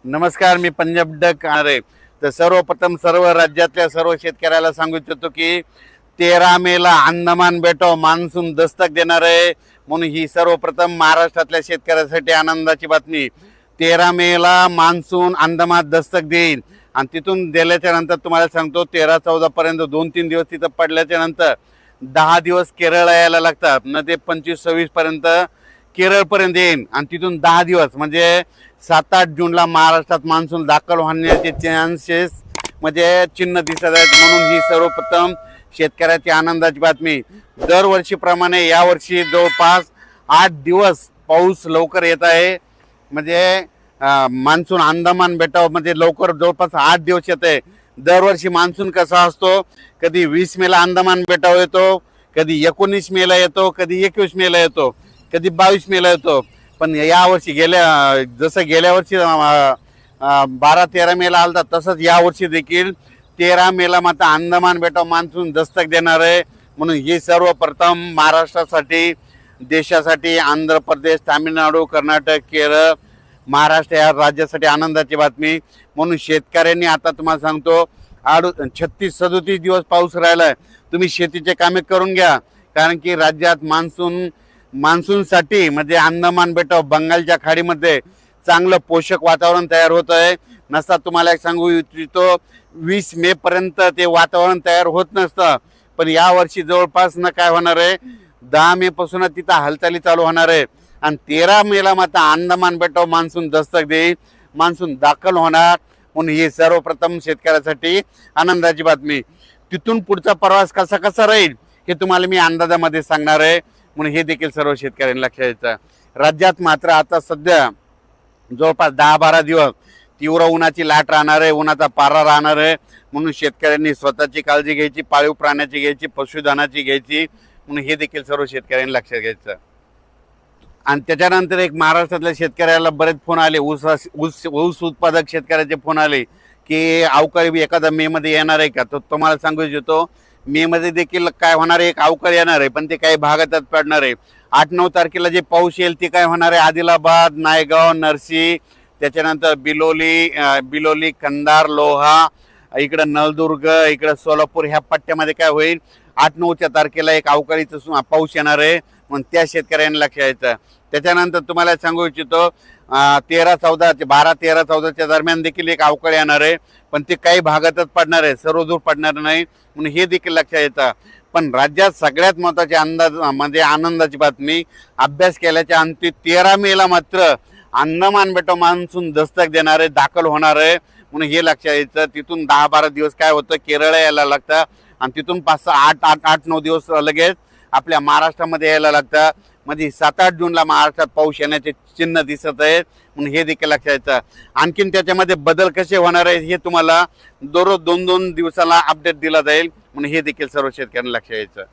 नमस्कार, मी पंजाब डक आहे. तर सर्वप्रथम सर्व राज्यातल्या सर्व शेतकऱ्याला सांगू इच्छितो की 13 मेला अंदमान बेटावर मान्सून दस्तक देणार आहे. म्हणून ही सर्वप्रथम महाराष्ट्रातल्या शेतकऱ्यासाठी आनंदाची बातमी. 13 मेला मान्सून अंदमान दस्तक देईल आणि तिथून दिल्याच्या नंतर तुम्हाला सांगतो 13-14 पर्यंत 2-3 दिवस तिथं पडल्याच्या नंतर 10 दिवस केरळ यायला लागतात न ते 25-26 पर्यंत केरळपर्यंत येईल आणि तिथून 10 दिवस म्हणजे 7-8 जूनला महाराष्ट्रात मान्सून दाखल होण्याचे चान्सेस म्हणजे चिन्ह दिसत आहेत. म्हणून ही सर्वप्रथम शेतकऱ्याची आनंदाची बातमी. दरवर्षीप्रमाणे यावर्षी जवळपास 8 दिवस पाऊस लवकर येत आहे. म्हणजे मान्सून अंदमान बेटावर म्हणजे लवकर जवळपास 8 दिवस येत आहे. दरवर्षी मान्सून कसा असतो, कधी 20 मेला अंदमान बेटावर येतो, कधी 19 मेला येतो, कधी 21 मेला येतो, कधी 22 मेला येतो. पण यावर्षी जसं गेल्या वर्षी 12-13 मेला आलता तसंच यावर्षी देखील 13 मेला मात्र अंदमान बेटावर मान्सून दस्तक देणार आहे. म्हणून ही सर्वप्रथम महाराष्ट्रासाठी, देशासाठी, आंध्र प्रदेश, तामिळनाडू, कर्नाटक, केरळ, महाराष्ट्र या राज्यासाठी आनंदाची बातमी. म्हणून शेतकऱ्यांनी आता तुम्हाला सांगतो 36-37 दिवस पाऊस राहिलाय. तुम्ही शेतीचे कामे करून घ्या, कारण की राज्यात मान्सूनसाठी म्हणजे अंदमान बेटावर बंगालच्या खाडीमध्ये चांगलं पोषक वातावरण तयार होत आहे. नसता तुम्हाला एक सांगू इच्छितो 20 मे पर्यंत ते वातावरण तयार होत नसतं. पण यावर्षी जवळपास न काय होणार आहे, 10 मे पासूनच तिथं हालचाली चालू होणार आहे आणि 13 मेला मात्र अंदमान बेटावर मान्सून दस्तक देईल, मान्सून दाखल होणार. म्हणून ही सर्वप्रथम शेतकऱ्यासाठी आनंदाची बातमी. तिथून पुढचा प्रवास कसा राहील हे तुम्हाला मी अंदाजामध्ये सांगणार आहे. म्हणून हे देखील सर्व शेतकऱ्यांनी लक्षात घ्यायचं. राज्यात मात्र आता सध्या जवळपास 10-12 दिवस तीव्र उन्हाची लाट राहणार आहे, उन्हाचा पारा राहणार आहे. म्हणून शेतकऱ्यांनी स्वतःची काळजी घ्यायची, पाळीव प्राण्याची घ्यायची, पशुधनाची घ्यायची. म्हणून हे देखील सर्व शेतकऱ्यांनी लक्षात घ्यायचं. आणि त्याच्यानंतर एक महाराष्ट्रातल्या शेतकऱ्याला बरेच फोन आले, ऊस उत्पादक शेतकऱ्याचे फोन आले की अवकाळी एखादा मे मध्ये येणार आहे का. तर तुम्हाला सांगू इच्छितो मे मध्ये देखील काय होणार आहे, एक अवकाळी येणार आहे, पण ते काही भागातच पडणार आहे. 8-9 तारखेला जे पाऊस येईल ते काय होणार आहे, आदिलाबाद, नायगाव, नरसी, त्याच्यानंतर बिलोली, कंधार, लोहा, इकडं नळदुर्ग, इकडं सोलापूर ह्या पट्ट्यामध्ये काय होईल 8-9 तारखेला एक अवकाळीचा पाऊस येणार आहे. म्हणून त्या शेतकऱ्यांनी लक्ष द्यायचं. त्याच्यानंतर तुम्हाला सांगू इच्छितो 12-13-14 दरम्यान देखील एक अवकाळी येणार आहे, पण ते काही भागातच पडणार आहे, सर्वदूर पडणार नाही. म्हणून हे देखील लक्षात येतं. पण राज्यात सगळ्यात महत्त्वाची म्हणजे आनंदाची बातमी, अभ्यास केल्याच्या अंती 13 मेला मात्र अंदमान बेटावर मान्सून दस्तक देणार आहे, दाखल होणार आहे. म्हणून हे लक्षात यायचं. तिथून 10-12 दिवस काय होतं, केरळ यायला लागतं आणि तिथून 5-8-9 दिवस लगेच आपल्या महाराष्ट्रामध्ये यायला लागतं. म्हणजे 7-8 जूनला महाराष्ट्रात पाऊस येण्याचे चिन्ह दिसत आहेत. म्हणून हे देखील लक्षात यायचं. आणखीन त्याच्यामध्ये बदल कसे होणार आहे हे तुम्हाला दररोज 2-2 दिवसाला अपडेट दिला जाईल. म्हणून हे देखील सर्व शेतकऱ्यांना लक्षात यायचं.